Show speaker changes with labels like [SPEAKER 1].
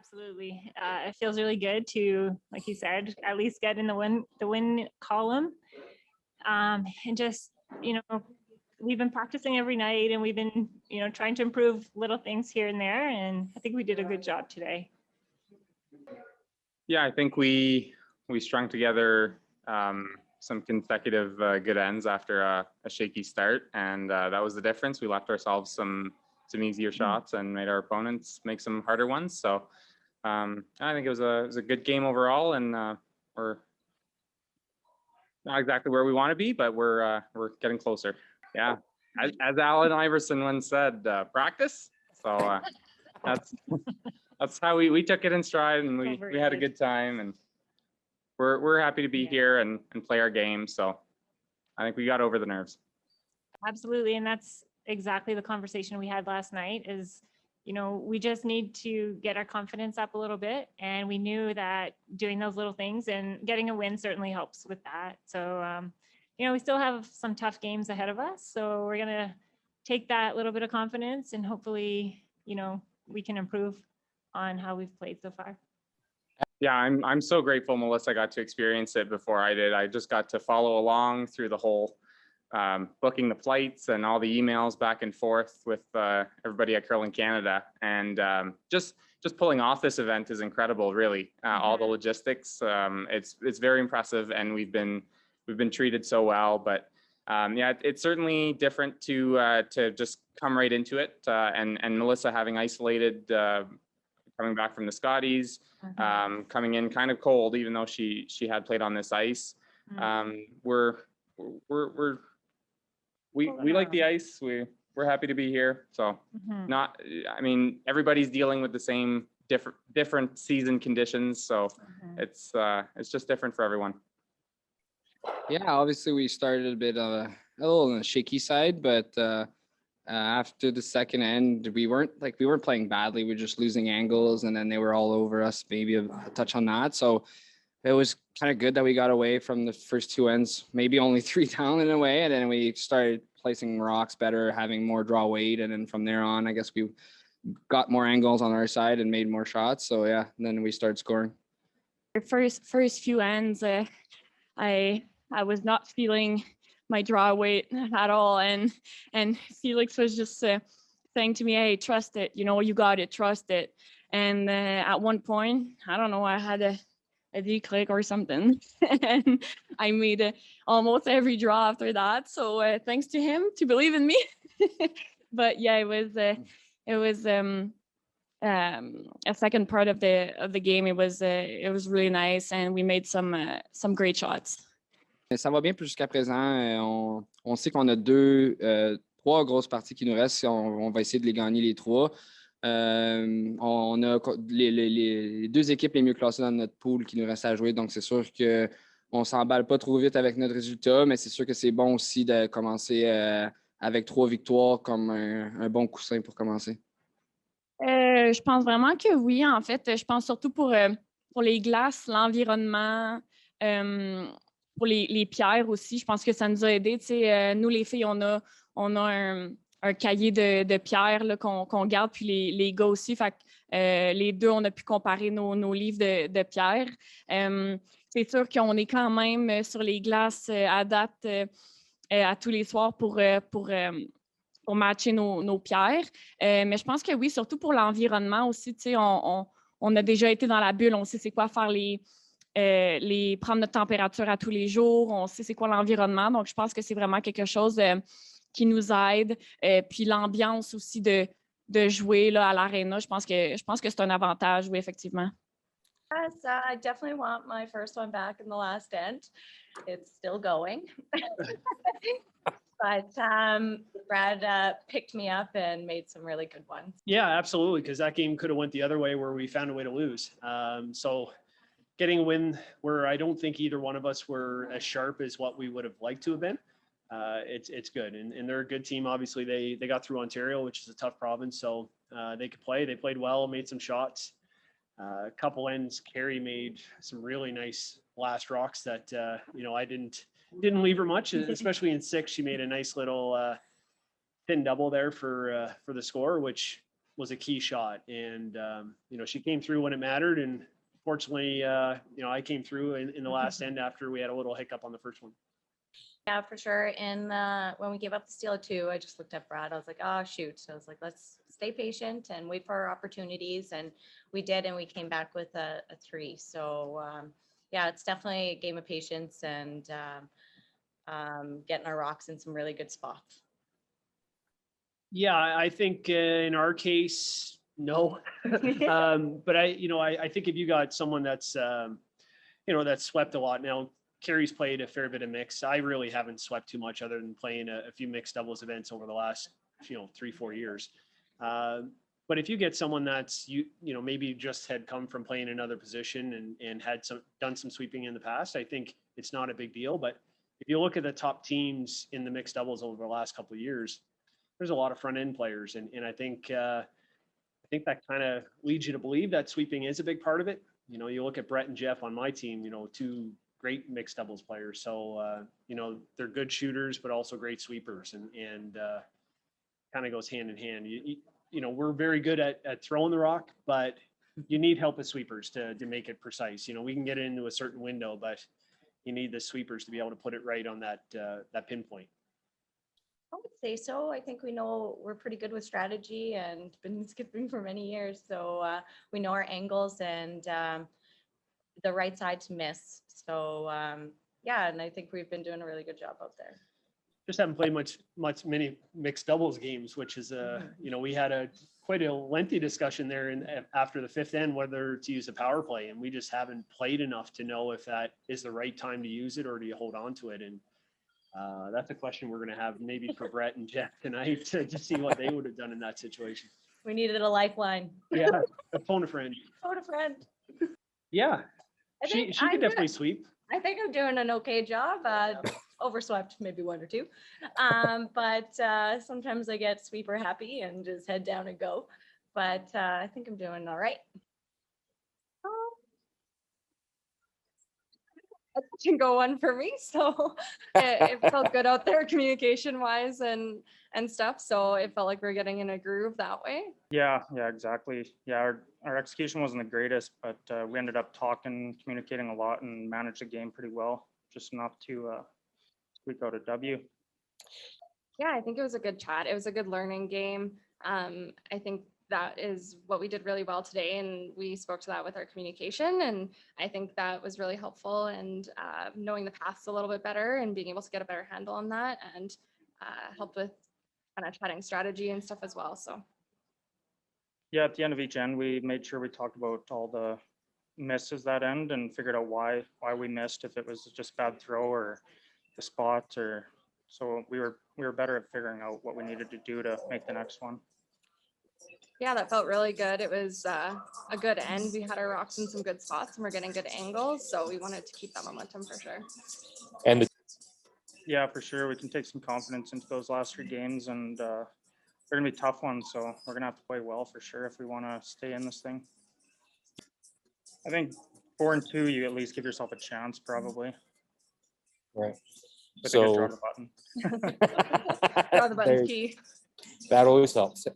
[SPEAKER 1] Absolutely. It feels really good to, like you said, at least get in the win column. And just, you know, we've been practicing every night and we've been, trying to improve little things here and there. And I think we did a good job today.
[SPEAKER 2] Yeah, I think we strung together some consecutive good ends after a shaky start, and that was the difference. We left ourselves some easier shots and made our opponents make some harder ones. So I think it was a good game overall, and we're not exactly where we want to be, but we're getting closer. Yeah, as Allen Iverson once said, practice. So that's how we took it in stride, and we had a good time, and we're happy to be here and play our game. So I think we got over the nerves.
[SPEAKER 1] Absolutely. And that's exactly the conversation we had last night is, we just need to get our confidence up a little bit. And we knew that doing those little things and getting a win certainly helps with that. So, we still have some tough games ahead of us. So we're going to take that little bit of confidence and hopefully, we can improve on how we've played so far.
[SPEAKER 2] Yeah, I'm so grateful Melissa got to experience it before I did. I just got to follow along through the whole booking the flights and all the emails back and forth with everybody at Curling Canada, and just pulling off this event is incredible. Really, all the logistics, it's very impressive, and we've been treated so well. But yeah, it's certainly different to just come right into it, and Melissa having isolated. Coming back from the Scotties, coming in kind of cold, even though she had played on this ice. We like the ice. We're happy to be here. So everybody's dealing with the same different season conditions. So it's just different for everyone.
[SPEAKER 3] Yeah, obviously we started a little on the shaky side, but after the second end, we weren't playing badly. We were just losing angles, and then they were all over us, maybe a touch on that. So it was kind of good that we got away from the first two ends, maybe only 3 down in a way. And then we started placing rocks better, having more draw weight. And then from there on, I guess we got more angles on our side and made more shots. So yeah, and then we started scoring.
[SPEAKER 4] First few ends, I was not feeling my draw weight at all, and Felix was just saying to me, "Hey, trust it. You got it. Trust it." And at one point, I don't know, I had a D-click or something, and I made almost every draw after that. So thanks to him to believe in me. But yeah, it was a second part of the game. It was really nice, and we made some great shots.
[SPEAKER 3] Ça va bien jusqu'à présent. On sait qu'on a 3 grosses parties qui nous restent. On va essayer de les gagner les 3. On a les 2 équipes les mieux classées dans notre pool qui nous restent à jouer. Donc, c'est sûr qu'on ne s'emballe pas trop vite avec notre résultat, mais c'est sûr que c'est bon aussi de commencer avec 3 victoires comme un bon coussin pour commencer.
[SPEAKER 4] Je pense vraiment que oui. En fait, je pense surtout pour les glaces, l'environnement, pour les pierres aussi. Je pense que ça nous a aidés. Nous, les filles, on a un cahier de pierres là, qu'on garde, puis les gars aussi. Fait que, les deux, on a pu comparer nos livres de pierres. C'est sûr qu'on est quand même sur les glaces à date à tous les soirs pour matcher nos pierres. Mais je pense que oui, surtout pour l'environnement aussi. On a déjà été dans la bulle, on sait c'est quoi faire prendre notre température à tous les jours, on sait c'est quoi l'environnement. Donc, je pense que c'est vraiment quelque chose qui nous aide. Puis l'ambiance aussi de jouer là, à l'aréna, je pense que c'est un avantage, oui, effectivement.
[SPEAKER 5] Yes, I definitely want my first one back in the last end. It's still going. But Brad picked me up and made some really good ones.
[SPEAKER 6] Yeah, absolutely, because that game could have went the other way where we found a way to lose. So getting a win where I don't think either one of us were as sharp as what we would have liked to have been, it's good. And they're a good team. Obviously, they got through Ontario, which is a tough province, so they could play. They played well, made some shots. A couple ends, Carrie made some really nice last rocks that I didn't leave her much, especially in 6. She made a nice little thin double there for the score, which was a key shot. And, she came through when it mattered. And fortunately, I came through in the last end after we had a little hiccup on the first one.
[SPEAKER 5] Yeah, for sure. And when we gave up the steal of 2, I just looked at Brad. I was like, oh, shoot. So I was like, let's stay patient and wait for our opportunities. And we did, and we came back with a 3. So yeah, it's definitely a game of patience and getting our rocks in some really good spots.
[SPEAKER 6] Yeah, I think in our case, no. But I think if you got someone that's, that's swept a lot now. Carrie's played a fair bit of mix. I really haven't swept too much other than playing a few mixed doubles events over the last, 3-4 years. But if you get someone that's, maybe just had come from playing another position and had done some sweeping in the past, I think it's not a big deal. But if you look at the top teams in the mixed doubles over the last couple of years, there's a lot of front end players. And I think that kind of leads you to believe that sweeping is a big part of it. You look at Brett and Jeff on my team, 2 great mixed doubles players. So, they're good shooters, but also great sweepers and kind of goes hand in hand. We're very good at throwing the rock, but you need help with sweepers to make it precise. We can get it into a certain window, but you need the sweepers to be able to put it right on that pinpoint.
[SPEAKER 5] I would say so. I think we know we're pretty good with strategy and been skipping for many years. So we know our angles and the right side to miss. So yeah, and I think we've been doing a really good job out there.
[SPEAKER 6] Just haven't played many mixed doubles games, which is we had quite a lengthy discussion there after the 5th end whether to use a power play, and we just haven't played enough to know if that is the right time to use it or do you hold on to it. And that's a question we're going to have maybe for Brett and Jeff tonight to see what they would have done in that situation.
[SPEAKER 5] We needed a lifeline.
[SPEAKER 6] Yeah, a phone a friend.
[SPEAKER 5] Phone a friend.
[SPEAKER 6] Yeah,
[SPEAKER 5] I
[SPEAKER 6] she
[SPEAKER 5] think
[SPEAKER 6] could definitely sweep.
[SPEAKER 5] I think I'm doing an okay job. Overswept maybe 1 or 2. But sometimes I get sweeper happy and just head down and go. But I think I'm doing all right.
[SPEAKER 7] A touch and go one for me. So it felt good out there communication wise and stuff. So it felt like we are getting in a groove that way.
[SPEAKER 8] Yeah, exactly. Yeah, our execution wasn't the greatest, but we ended up talking, communicating a lot and managed the game pretty well, just enough to squeak out a W.
[SPEAKER 7] Yeah, I think it was a good chat. It was a good learning game. I think that is what we did really well today, and we spoke to that with our communication, and I think that was really helpful, and knowing the paths a little bit better and being able to get a better handle on that, and helped with kind of chatting strategy and stuff as well. So
[SPEAKER 8] Yeah, at the end of each end, we made sure we talked about all the misses that end and figured out why we missed, if it was just bad throw or the spot, or so we were better at figuring out what we needed to do to make the next one.
[SPEAKER 7] yeah, that felt really good. It was a good end. We had our rocks in some good spots and we're getting good angles. So we wanted to keep that momentum for sure.
[SPEAKER 9] And
[SPEAKER 8] Yeah, for sure. We can take some confidence into those last 3 games, and they're gonna be tough ones. So we're gonna have to play well for sure if we want to stay in this thing. I think 4-2, you at least give yourself a chance, probably.
[SPEAKER 9] right.
[SPEAKER 8] But they could draw
[SPEAKER 9] So
[SPEAKER 8] the button.
[SPEAKER 7] Draw the button's
[SPEAKER 9] There-
[SPEAKER 7] key.
[SPEAKER 9] that always helps.